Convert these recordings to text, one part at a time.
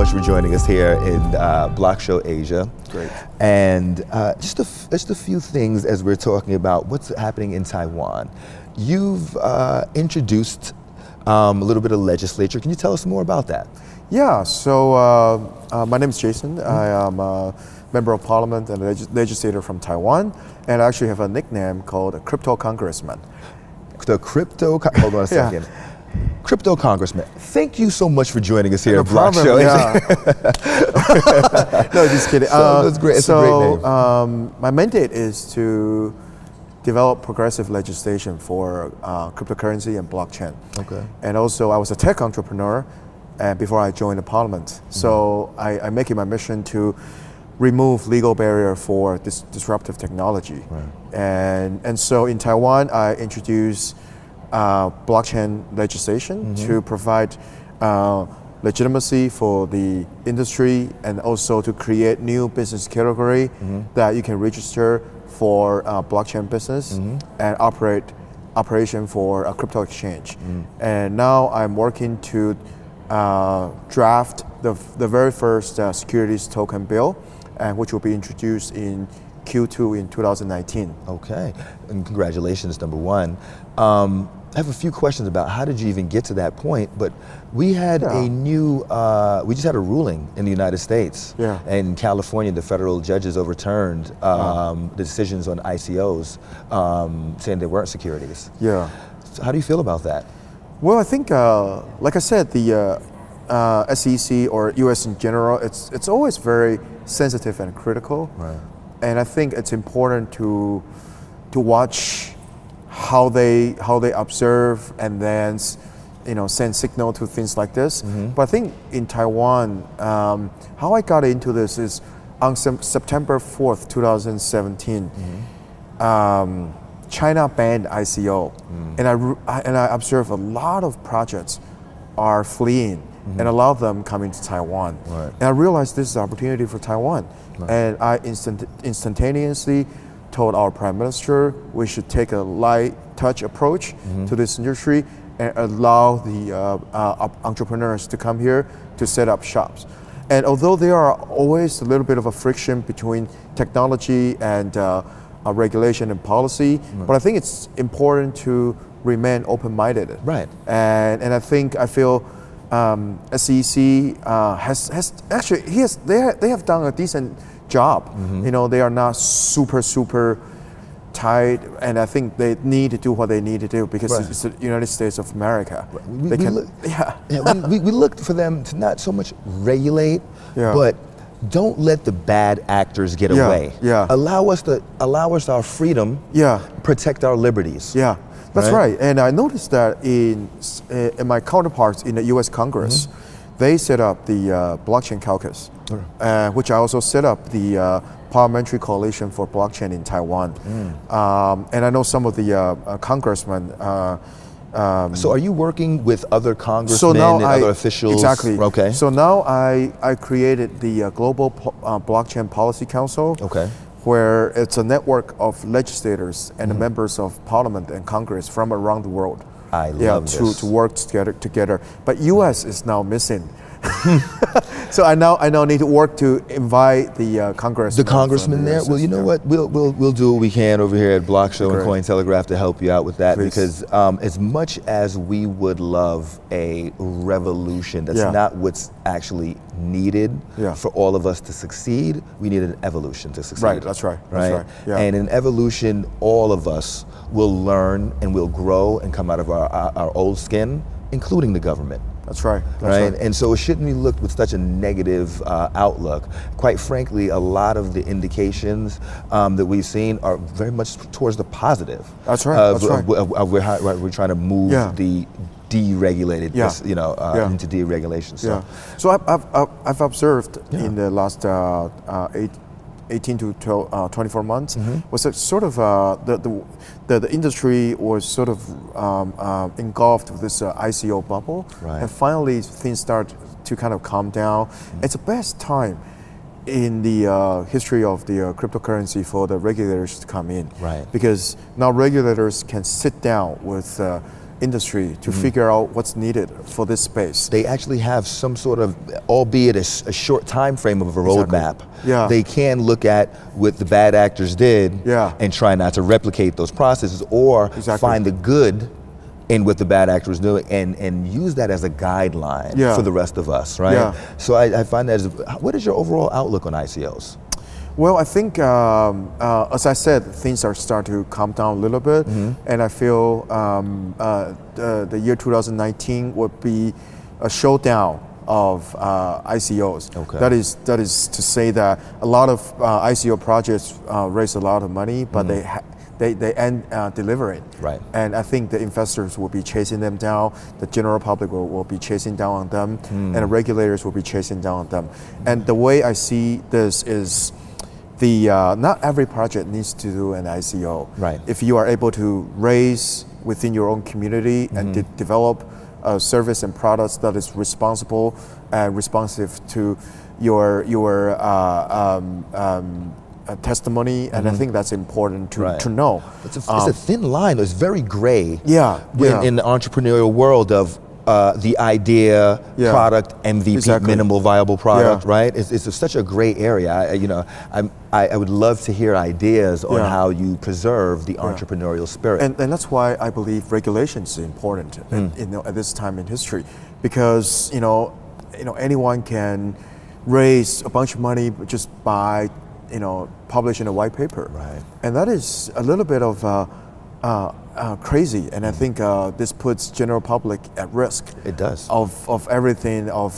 much for joining us here in Block Show Asia. Great. And just a few things as we're talking about what's happening in Taiwan. You've introduced a little bit of legislature. Can you tell us more about that? Yeah, so my name is Jason. I am a member of parliament and legislator from Taiwan, and I actually have a nickname called a Crypto Congressman. Hold on a second. Yeah. Crypto Congressman, thank you so much for joining us here No at Block problem, Show. yeah. No, just kidding. So that's great. It's a great name. My mandate is to develop progressive legislation for cryptocurrency and blockchain. Okay. And also, I was a tech entrepreneur before I joined the parliament. So I make it my mission to remove legal barrier for this disruptive technology. Right. And so in Taiwan, I introduced blockchain legislation to provide legitimacy for the industry and also to create new business category that you can register for blockchain business and operation for a crypto exchange. And now I'm working to draft the very first securities token bill, which will be introduced in Q2 in 2019. Okay, and congratulations, number one. I have a few questions about how did you even get to that point, but we had we just had a ruling in the United States. Yeah. In California, the federal judges overturned the decisions on ICOs, saying they weren't securities. Yeah. So how do you feel about that? Well, I think, like I said, the SEC or US in general, it's always very sensitive and critical. Right. And I think it's important to watch how they observe and then send signal to things like this. But I think in Taiwan, how I got into this is on September 4th, 2017. China banned ICO, and I observed a lot of projects are fleeing, and a lot of them coming to Taiwan. Right. And I realized this is an opportunity for Taiwan, and I instantaneously told our Prime Minister we should take a light touch approach to this industry and allow the entrepreneurs to come here to set up shops. And although there are always a little bit of a friction between technology and regulation and policy, but I think it's important to remain open-minded. Right. And I feel SEC has actually they have done a decent job. They are not super tight, and I think they need to do what they need to do because it's the United States of America. We looked for them to not so much regulate, but don't let the bad actors get away. Allow us our freedom. Protect our liberties. Yeah, that's right. And I noticed that in my counterparts in the U.S. Congress, they set up the blockchain caucus, which I also set up the Parliamentary Coalition for Blockchain in Taiwan. And I know some of the congressmen. So are you working with other congressmen and other officials? Exactly. Okay. So now I created the Global Blockchain Policy Council. Okay. Where it's a network of legislators and the members of Parliament and Congress from around the world. I love this. To work together. But U.S. is now missing. So I now need to work to invite the congressman. The congressman there. Well, you know what? We'll do what we can over here at Block Show and Cointelegraph to help you out with that. Please. Because as much as we would love a revolution, that's not what's actually needed for all of us to succeed. We need an evolution to succeed. Right. That's right. Right. That's right. Yeah. And in evolution, all of us will learn and will grow and come out of our old skin, including the government. That's right. Right? And so it shouldn't be looked with such a negative outlook. Quite frankly, a lot of the indications that we've seen are very much towards the positive. That's right. We're trying to move the deregulated, into deregulation. So, I've observed in the last 18 to 24 months was a sort of the industry was sort of engulfed with this ICO bubble, and finally things start to kind of calm down. It's the best time in the history of the cryptocurrency for the regulators to come in, because now regulators can sit down with industry to figure out what's needed for this space. They actually have some sort of, albeit a short time frame of a roadmap. Yeah. They can look at what the bad actors did and try not to replicate those processes, or find the good in what the bad actor was doing and use that as a guideline for the rest of us, right? Yeah. So I find that, what is your overall outlook on ICOs? Well, I think, as I said, things are starting to calm down a little bit, and I feel the year 2019 would be a showdown of ICOs. Okay. That is to say that a lot of ICO projects raise a lot of money, but they end delivering. Right. And I think the investors will be chasing them down, the general public will be chasing down on them, and the regulators will be chasing down on them. And the way I see this is, not every project needs to do an ICO. Right. If you are able to raise within your own community and develop a service and products that is responsible and responsive to your testimony, and I think that's important to know. It's a thin line. It's very gray. In the entrepreneurial world of the idea, product, MVP, minimal viable product, right? It's such a gray area. I would love to hear ideas on how you preserve the entrepreneurial spirit. And that's why I believe regulation is important at this time in history, because anyone can raise a bunch of money just by publishing a white paper, right? And that is a little bit of crazy, and I think this puts general public at risk. It does. Of everything, of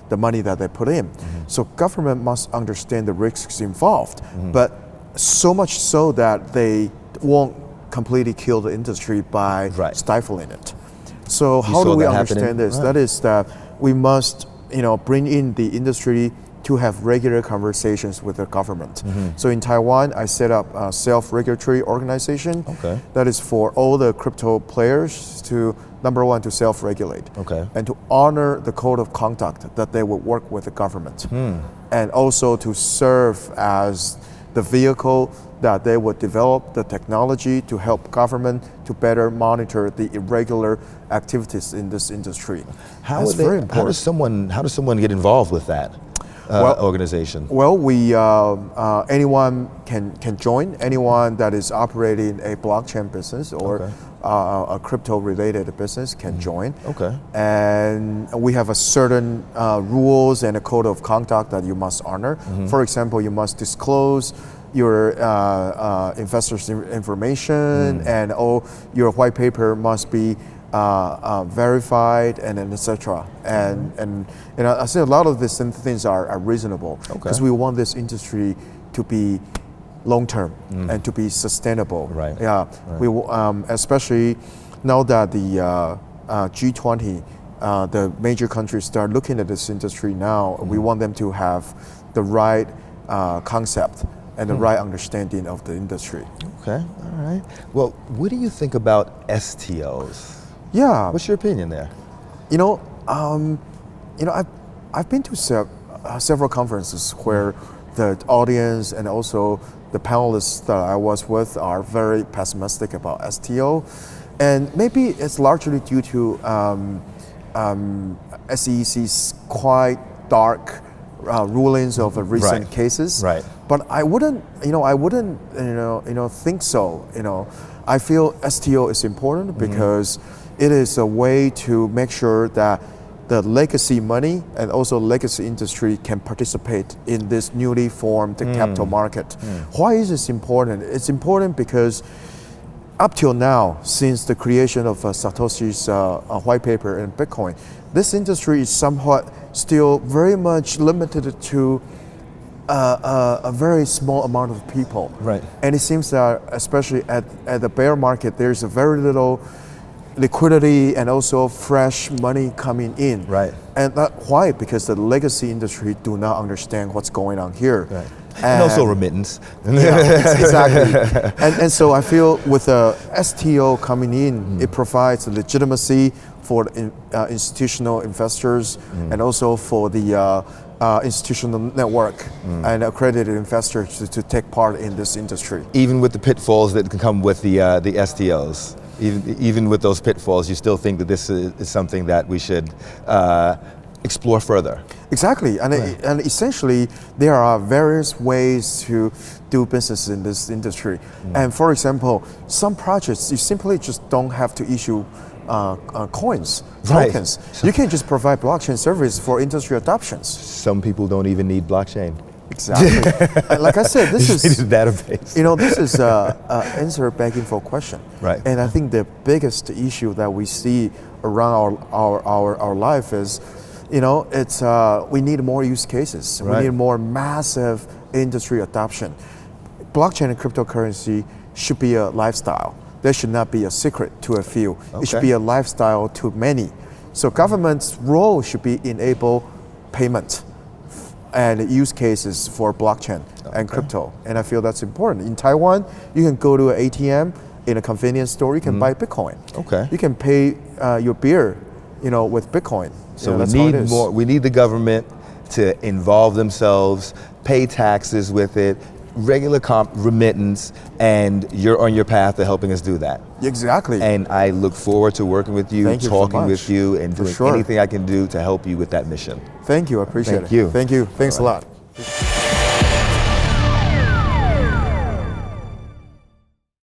the money that they put in. So government must understand the risks involved, but so much so that they won't completely kill the industry by stifling it. So how do we understand this? That is that we must bring in the industry to have regular conversations with the government. So in Taiwan, I set up a self-regulatory organization that is for all the crypto players to, number one, to self-regulate and to honor the code of conduct that they will work with the government, and also to serve as the vehicle that they would develop the technology to help government to better monitor the irregular activities in this industry. That's very important. How does someone get involved with that? Organization? Well, we anyone can join. Anyone that is operating a blockchain business or a crypto-related business can join. And we have a certain rules and a code of conduct that you must honor. For example, you must disclose your investors' information, and all your white paper must be verified, and etc. And I think a lot of these things are reasonable, because we want this industry to be long-term and to be sustainable. We especially now that the G20, the major countries start looking at this industry now. We want them to have the right concept and the right understanding of the industry. All right. Well, what do you think about STOs? What's your opinion there? I've been to several conferences where the audience and also the panelists that I was with are very pessimistic about STO, and maybe it's largely due to SEC's quite dark rulings of recent cases. But I wouldn't think so. I feel STO is important because it is a way to make sure that the legacy money and also legacy industry can participate in this newly formed capital market. Why is this important? It's important because up till now, since the creation of Satoshi's white paper and Bitcoin, this industry is somewhat still very much limited to a very small amount of people. And it seems that especially at the bear market, there's a very little liquidity and also fresh money coming in. And why? Because the legacy industry do not understand what's going on here. And also remittance. Exactly. And so I feel with the STO coming in, it provides legitimacy for institutional investors and also for the institutional network and accredited investors to take part in this industry. Even with the pitfalls that can come with the STOs. Even with those pitfalls, you still think that this is something that we should explore further. Exactly, and, and essentially there are various ways to do business in this industry. And for example, some projects you simply just don't have to issue coins, tokens. You can just provide blockchain service for industry adoptions. Some people don't even need blockchain. Exactly. And like I said, this is a database. You know, this is an answer begging for question. Right. And I think the biggest issue that we see around our life is, you know, it's we need more use cases. Right. We need more massive industry adoption. Blockchain and cryptocurrency should be a lifestyle. There should not be a secret to a few. Okay. It should be a lifestyle to many. So government's role should be enable payment and use cases for blockchain and crypto. And I feel that's important. In Taiwan, you can go to an ATM in a convenience store, you can buy Bitcoin. Okay. You can pay your beer, you know, with Bitcoin. So you know, we need more. We need the government to involve themselves, pay taxes with it, regular remittance, and you're on your path to helping us do that. Exactly. And I look forward to working with you, talking with you, and doing anything I can do to help you with that mission. Thank you. I appreciate it. Thank you. Thank you. Thanks a lot.